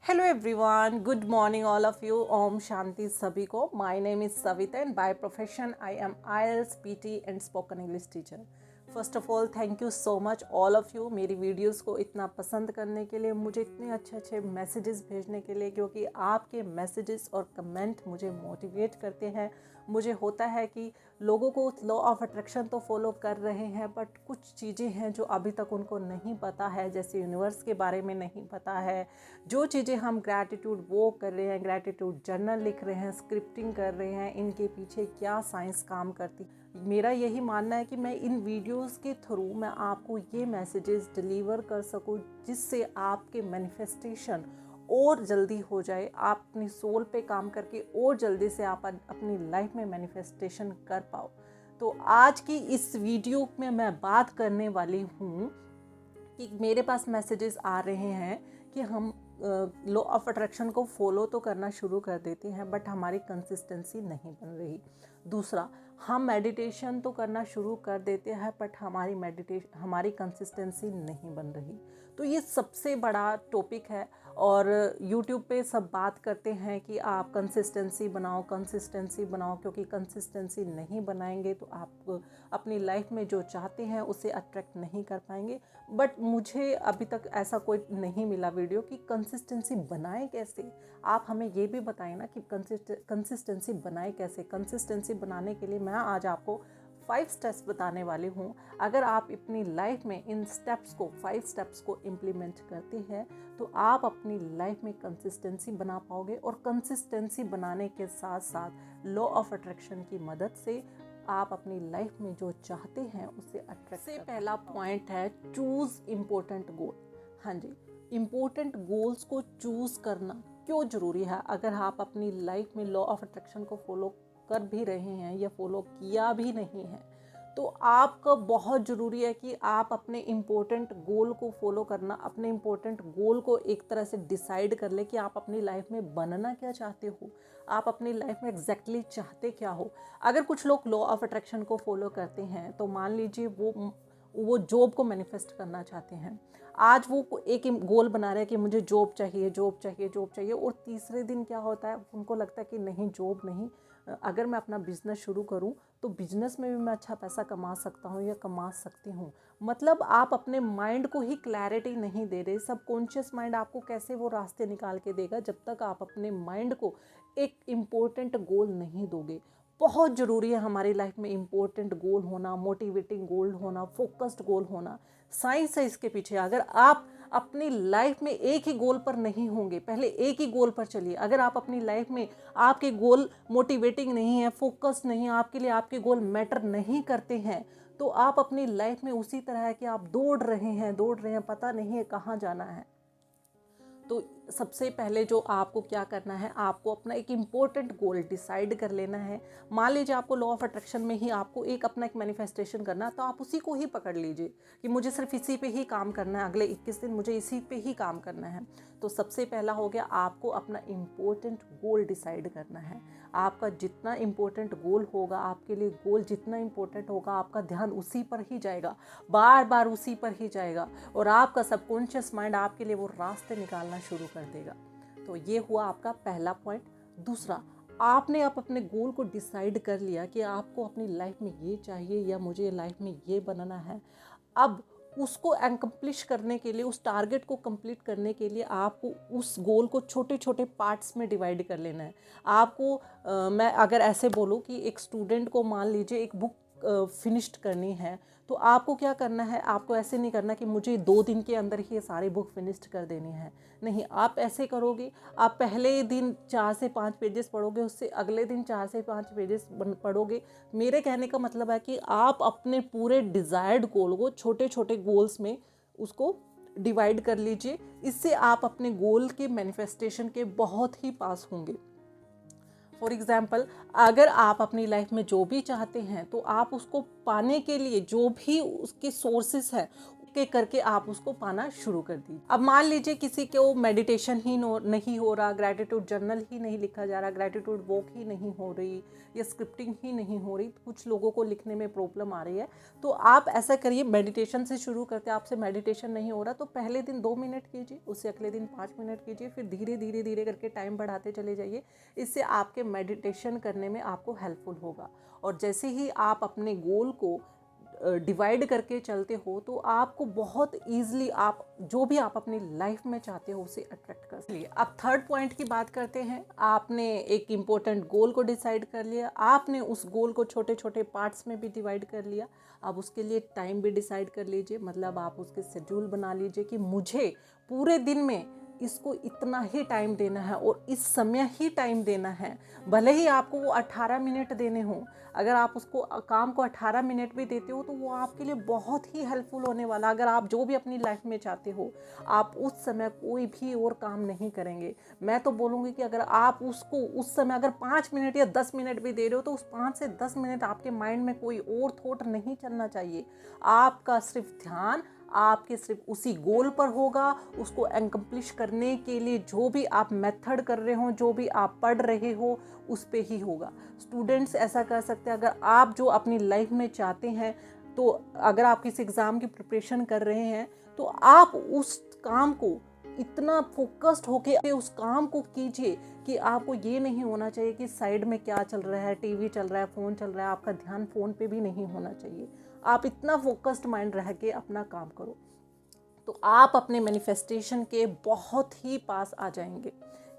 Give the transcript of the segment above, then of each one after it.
Hello everyone, good morning all of you. Om Shanti सभी को. My name is Savita and by profession I am IELTS, PT and spoken English teacher. First of all thank you so much all of you मेरी videos को इतना पसंद करने के लिए, मुझे इतने अच्छे अच्छे मैसेजेस भेजने के लिए, क्योंकि आपके मैसेजेस और कमेंट मुझे मोटिवेट करते हैं. मुझे होता है कि लोगों को लॉ ऑफ अट्रैक्शन तो फॉलो कर रहे हैं, बट कुछ चीज़ें हैं जो अभी तक उनको नहीं पता है, जैसे यूनिवर्स के बारे में नहीं पता है. जो चीज़ें हम ग्रैटिट्यूड वो कर रहे हैं, ग्रैटिट्यूड जर्नल लिख रहे हैं, स्क्रिप्टिंग कर रहे हैं, इनके पीछे क्या साइंस काम करती. मेरा यही मानना है कि मैं इन वीडियोस के थ्रू मैं आपको ये मैसेजेस डिलीवर कर सकूं जिससे आपके मैनिफेस्टेशन और जल्दी हो जाए, आप अपनी सोल पे काम करके और जल्दी से आप अपनी लाइफ में मैनिफेस्टेशन कर पाओ. तो आज की इस वीडियो में मैं बात करने वाली हूँ कि मेरे पास मैसेजेस आ रहे हैं कि हम लॉ ऑफ अट्रैक्शन को फॉलो तो करना शुरू कर देते हैं, बट हमारी कंसिस्टेंसी नहीं बन रही. दूसरा, हम मेडिटेशन तो करना शुरू कर देते हैं, बट हमारी कंसिस्टेंसी नहीं बन रही. तो ये सबसे बड़ा टॉपिक है और यूट्यूब पे सब बात करते हैं कि आप कंसिस्टेंसी बनाओ, क्योंकि कंसिस्टेंसी नहीं बनाएंगे तो आप अपनी लाइफ में जो चाहते हैं उसे अट्रैक्ट नहीं कर पाएंगे. बट मुझे अभी तक ऐसा कोई नहीं मिला वीडियो कि कंसिस्टेंसी बनाए कैसे. आप हमें ये भी बताएं ना कि कंसिस्टेंसी बनाए कैसे. कंसिस्टेंसी बनाने के लिए मैं आज आपको 5 स्टेप्स बताने वाली हूँ. अगर आप अपनी लाइफ में इन 5 स्टेप्स को इम्प्लीमेंट करते हैं तो आप अपनी लाइफ में कंसिस्टेंसी बना पाओगे, और कंसिस्टेंसी बनाने के साथ साथ लॉ ऑफ अट्रैक्शन की मदद से आप अपनी लाइफ में जो चाहते हैं उसे अट्रैक्ट. से पहला पॉइंट है चूज़ इम्पोर्टेंट गोल. हाँ जी, इम्पोर्टेंट गोल्स को चूज़ करना क्यों ज़रूरी है. अगर आप अपनी लाइफ में लॉ ऑफ अट्रैक्शन को फॉलो कर भी रहे हैं या फॉलो किया भी नहीं है, तो आपका बहुत ज़रूरी है कि आप अपने इम्पोर्टेंट गोल को फॉलो करना, अपने इम्पोर्टेंट गोल को एक तरह से डिसाइड कर ले कि आप अपनी लाइफ में बनना क्या चाहते हो, आप अपनी लाइफ में एग्जैक्टली चाहते क्या हो. अगर कुछ लोग लॉ ऑफ अट्रैक्शन को फॉलो करते हैं तो मान लीजिए वो जॉब को मैनिफेस्ट करना चाहते हैं. आज वो एक गोल बना रहे हैं कि मुझे जॉब चाहिए, और तीसरे दिन क्या होता है, उनको लगता है कि नहीं, जॉब नहीं, अगर मैं अपना बिजनेस शुरू करूं तो बिजनेस में भी मैं अच्छा पैसा कमा सकता हूं या कमा सकती हूं. मतलब आप अपने माइंड को ही क्लैरिटी नहीं दे रहे. सबकॉन्शियस माइंड आपको कैसे वो रास्ते निकाल के देगा जब तक आप अपने माइंड को एक इम्पोर्टेंट गोल नहीं दोगे. बहुत ज़रूरी है हमारी लाइफ में इम्पोर्टेंट गोल होना, मोटिवेटिंग गोल होना, फोकस्ड गोल होना. साइंस है इसके पीछे. अगर आप अपनी लाइफ में एक ही गोल पर नहीं होंगे, पहले एक ही गोल पर चलिए. अगर आप अपनी लाइफ में आपके गोल मोटिवेटिंग नहीं है, फोकस नहीं है, आपके लिए आपके गोल मैटर नहीं करते हैं, तो आप अपनी लाइफ में उसी तरह है कि आप दौड़ रहे हैं, पता नहीं है कहाँ जाना है. तो सबसे पहले जो आपको क्या करना है, आपको अपना एक इम्पोर्टेंट गोल डिसाइड कर लेना है. मान लीजिए आपको लॉ ऑफ अट्रैक्शन में ही आपको अपना एक मैनिफेस्टेशन करना है, तो आप उसी को ही पकड़ लीजिए कि मुझे सिर्फ इसी पे ही काम करना है, अगले 21 दिन मुझे इसी पे ही काम करना है. तो सबसे पहला हो गया, आपको अपना इम्पोर्टेंट गोल डिसाइड करना है. आपका जितना इम्पोर्टेंट गोल होगा, आपके लिए गोल जितना इम्पोर्टेंट होगा, आपका ध्यान उसी पर ही जाएगा, बार बार उसी पर ही जाएगा, और आपका सबकॉन्शियस माइंड आपके लिए वो रास्ते निकालना शुरू कर देगा. तो ये हुआ आपका पहला पॉइंट. दूसरा, आपने आप अपने गोल को डिसाइड कर लिया कि आपको अपनी लाइफ में ये चाहिए या मुझे लाइफ में ये बनना है. अब उसको एक्म्प्लिश करने के लिए, उस टारगेट को कंप्लीट करने के लिए आपको उस गोल को छोटे छोटे पार्ट्स में डिवाइड कर लेना है. आपको मैं अगर ऐसे बोलूँ कि एक स्टूडेंट को मान लीजिए एक बुक फिनिश्ड करनी है, तो आपको क्या करना है, आपको ऐसे नहीं करना कि मुझे 2 दिन के अंदर ही ये सारी बुक फिनिश्ड कर देनी है. नहीं, आप ऐसे करोगे, आप पहले दिन 4 से 5 पेजेस पढ़ोगे, उससे अगले दिन 4 से 5 पेजेस पढ़ोगे. मेरे कहने का मतलब है कि आप अपने पूरे डिज़ायर्ड गोल को छोटे छोटे गोल्स में उसको डिवाइड कर लीजिए. इससे आप अपने गोल के मैनिफेस्टेशन के बहुत ही पास होंगे. फॉर एग्ज़ाम्पल, अगर आप अपनी लाइफ में जो भी चाहते हैं तो आप उसको पाने के लिए जो भी उसके सोर्सेस हैं, एक एक करके आप उसको पाना शुरू कर दीजिए। अब मान लीजिए किसी को मेडिटेशन ही नहीं हो रहा, ग्रैटिट्यूड जर्नल ही नहीं लिखा जा रहा, ग्रैटिट्यूड वॉक ही नहीं हो रही, या स्क्रिप्टिंग ही नहीं हो रही, कुछ लोगों को लिखने में प्रॉब्लम आ रही है, तो आप ऐसा करिए, मेडिटेशन से शुरू करते हैं। आपसे मेडिटेशन नहीं हो रहा तो पहले दिन 2 मिनट कीजिए, उससे अगले दिन 5 मिनट कीजिए, फिर धीरे धीरे धीरे करके टाइम बढ़ाते चले जाइए। इससे आपके मेडिटेशन करने में आपको हेल्पफुल होगा। और जैसे ही आप अपने गोल को डिवाइड करके चलते हो तो आपको बहुत ईजिली आप जो भी आप अपनी लाइफ में चाहते हो उसे अट्रैक्ट कर सकते। अब थर्ड पॉइंट की बात करते हैं। आपने एक इम्पोर्टेंट गोल को डिसाइड कर लिया, आपने उस गोल को छोटे छोटे पार्ट्स में भी डिवाइड कर लिया। अब उसके लिए टाइम भी डिसाइड कर लीजिए, मतलब आप उसके शेड्यूल बना लीजिए कि मुझे पूरे दिन में इसको इतना ही टाइम देना है और इस समय ही टाइम देना है। भले ही आपको वो 18 मिनट देने हों, अगर आप उसको काम को 18 मिनट भी देते हो तो वो आपके लिए बहुत ही हेल्पफुल होने वाला। अगर आप जो भी अपनी लाइफ में चाहते हो, आप उस समय कोई भी और काम नहीं करेंगे। मैं तो बोलूँगी कि अगर आप उसको उस समय अगर 5 मिनट या 10 मिनट भी दे रहे हो तो उस 5 से 10 मिनट आपके माइंड में कोई और थॉट नहीं चलना चाहिए। आपका सिर्फ ध्यान आपके सिर्फ उसी गोल पर होगा। उसको अकम्प्लिश करने के लिए जो भी आप मेथड कर रहे हो, जो भी आप पढ़ रहे हो, उस पे ही होगा। स्टूडेंट्स ऐसा कर सकते हैं, अगर आप जो अपनी लाइफ में चाहते हैं, तो अगर आप किसी एग्ज़ाम की प्रिपरेशन कर रहे हैं तो आप उस काम को इतना फोकस्ड होके उस काम को कीजिए कि आपको ये नहीं होना चाहिए कि साइड में क्या चल रहा है, टीवी चल रहा है, फ़ोन चल रहा है, आपका ध्यान फ़ोन पे भी नहीं होना चाहिए। आप इतना फोकस्ड माइंड रह के अपना काम करो तो आप अपने मैनिफेस्टेशन के बहुत ही पास आ जाएंगे।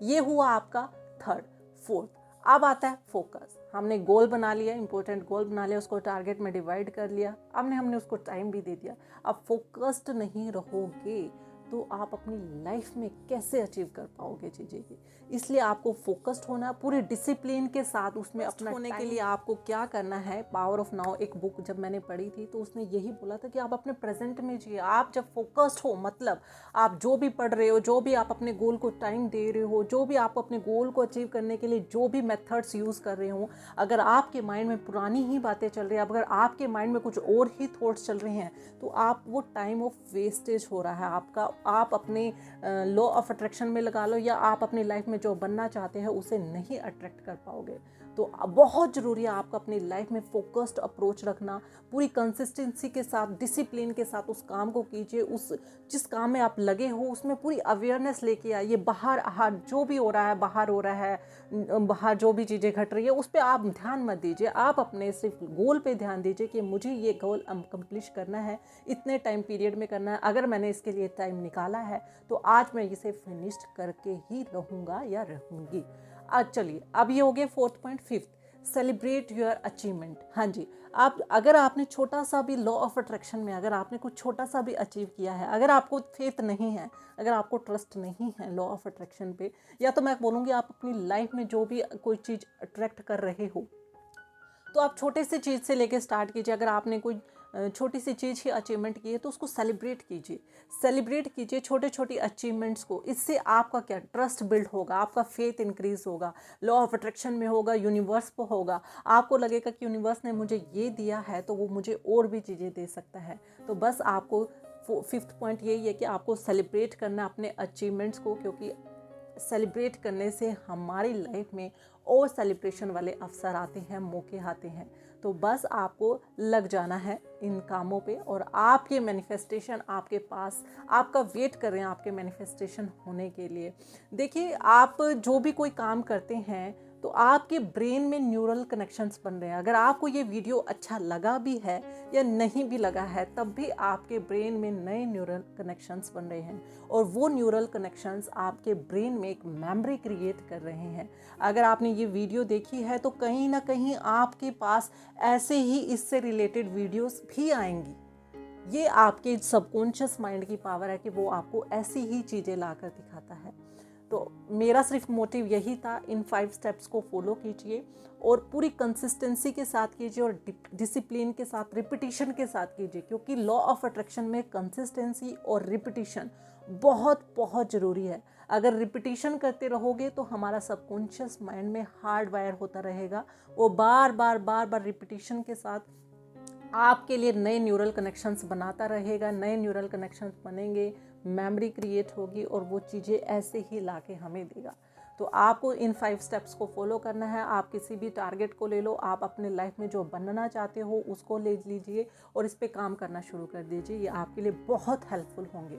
ये हुआ आपका थर्ड। फोर्थ अब आता है फोकस। हमने गोल बना लिया, इंपॉर्टेंट गोल बना लिया, उसको टारगेट में डिवाइड कर लिया, हमने उसको टाइम भी दे दिया। अब फोकस्ड नहीं रहोगे तो आप अपनी लाइफ में कैसे अचीव कर पाओगे चीज़ें की। इसलिए आपको फोकस्ड होना, पूरे डिसिप्लिन के साथ उसमें अपना होने के लिए आपको क्या करना है। पावर ऑफ नाउ एक बुक जब मैंने पढ़ी थी तो उसने यही बोला था कि आप अपने प्रेजेंट में जिए। आप जब फोकस्ड हो, मतलब आप जो भी पढ़ रहे हो, जो भी आप अपने गोल को टाइम दे रहे हो, जो भी आप अपने गोल को अचीव करने के लिए जो भी मेथड्स यूज़ कर रहे हो, अगर आपके माइंड में पुरानी ही बातें चल रही है, अगर आपके माइंड में कुछ और ही थॉट्स चल रहे हैं, तो आप वो टाइम ऑफ वेस्टेज हो रहा है आपका। आप अपने लॉ ऑफ अट्रैक्शन में लगा लो या आप अपनी लाइफ में जो बनना चाहते हैं उसे नहीं अट्रैक्ट कर पाओगे। तो बहुत ज़रूरी है आपको अपनी लाइफ में फोकस्ड अप्रोच रखना, पूरी कंसिस्टेंसी के साथ, डिसिप्लिन के साथ उस काम को कीजिए। उस जिस काम में आप लगे हो उसमें पूरी अवेयरनेस लेके आइए। बाहर जो भी हो रहा है, बाहर जो भी चीज़ें घट रही है उस पर आप ध्यान मत दीजिए। आप अपने सिर्फ गोल पे ध्यान दीजिए कि मुझे ये गोल अकम्प्लिश करना है, इतने टाइम पीरियड में करना है। अगर मैंने इसके लिए टाइम निकाला है तो आज मैं इसे फिनिश करके ही रहूँगा या रहूँगी। आज चलिए, अब ये हो गया fourth point. Fifth, celebrate your achievement. हाँ जी, आप अगर आपने छोटा सा भी लॉ ऑफ अट्रैक्शन में अगर आपने कुछ छोटा सा भी अचीव किया है, अगर आपको फेथ नहीं है, अगर आपको ट्रस्ट नहीं है लॉ ऑफ अट्रैक्शन पे, या तो मैं बोलूँगी आप अपनी लाइफ में जो भी कोई चीज़ अट्रैक्ट कर रहे हो तो आप छोटे से चीज़ से लेके स्टार्ट कीजिए। अगर आपने कोई छोटी सी चीज़ ही अचीवमेंट की है तो उसको सेलिब्रेट कीजिए छोटे छोटी अचीवमेंट्स को। इससे आपका क्या ट्रस्ट बिल्ड होगा, आपका फेथ इंक्रीज होगा, लॉ ऑफ अट्रैक्शन में होगा, यूनिवर्स को होगा। आपको लगेगा कि यूनिवर्स ने मुझे ये दिया है तो वो मुझे और भी चीज़ें दे सकता है। तो बस आपको फिफ्थ पॉइंट यही है कि आपको सेलिब्रेट करना अपने अचीवमेंट्स को, क्योंकि सेलिब्रेट करने से हमारी लाइफ में और सेलिब्रेशन वाले अवसर आते हैं, मौके आते हैं। तो बस आपको लग जाना है इन कामों पे और आपके मैनिफेस्टेशन आपके पास आपका वेट कर रहे हैं आपके मैनिफेस्टेशन होने के लिए। देखिए, आप जो भी कोई काम करते हैं तो आपके ब्रेन में न्यूरल कनेक्शंस बन रहे हैं। अगर आपको ये वीडियो अच्छा लगा भी है या नहीं भी लगा है, तब भी आपके ब्रेन में नए न्यूरल कनेक्शंस बन रहे हैं और वो न्यूरल कनेक्शंस आपके ब्रेन में एक मेमोरी क्रिएट कर रहे हैं। अगर आपने ये वीडियो देखी है तो कहीं ना कहीं आपके पास ऐसे ही इससे रिलेटेड वीडियोस भी आएंगी। ये आपके सबकॉन्शियस माइंड की पावर है कि वो आपको ऐसी ही चीज़ें ला कर दिखाता है। तो मेरा सिर्फ मोटिव यही था, इन 5 स्टेप्स को फॉलो कीजिए और पूरी कंसिस्टेंसी के साथ कीजिए और डिसिप्लिन के साथ, रिपीटिशन के साथ कीजिए, क्योंकि लॉ ऑफ अट्रैक्शन में कंसिस्टेंसी और रिपीटिशन बहुत बहुत ज़रूरी है। अगर रिपीटिशन करते रहोगे तो हमारा सबकॉन्शियस माइंड में हार्ड वायर होता रहेगा, वो बार बार रिपीटिशन के साथ आपके लिए नए न्यूरल कनेक्शंस बनाता रहेगा, नए न्यूरल कनेक्शंस बनेंगे, मेमोरी क्रिएट होगी और वो चीज़ें ऐसे ही ला के हमें देगा। तो आपको इन 5 स्टेप्स को फॉलो करना है। आप किसी भी टारगेट को ले लो, आप अपने लाइफ में जो बनना चाहते हो उसको ले लीजिए और इस पर काम करना शुरू कर दीजिए। ये आपके लिए बहुत हेल्पफुल होंगे।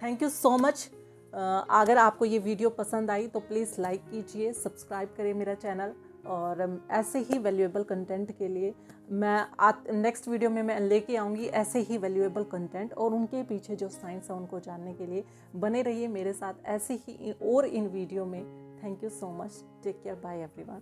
Thank you so much. अगर आपको ये वीडियो पसंद आई तो प्लीज़ लाइक कीजिए, सब्सक्राइब करिए मेरा चैनल, और ऐसे ही वैल्यूएबल कंटेंट के लिए मैं नेक्स्ट वीडियो में मैं लेके आऊँगी ऐसे ही वैल्यूएबल कंटेंट, और उनके पीछे जो साइंस है उनको जानने के लिए बने रहिए मेरे साथ ऐसे ही और इन वीडियो में। Thank you so much. Take care. Bye everyone.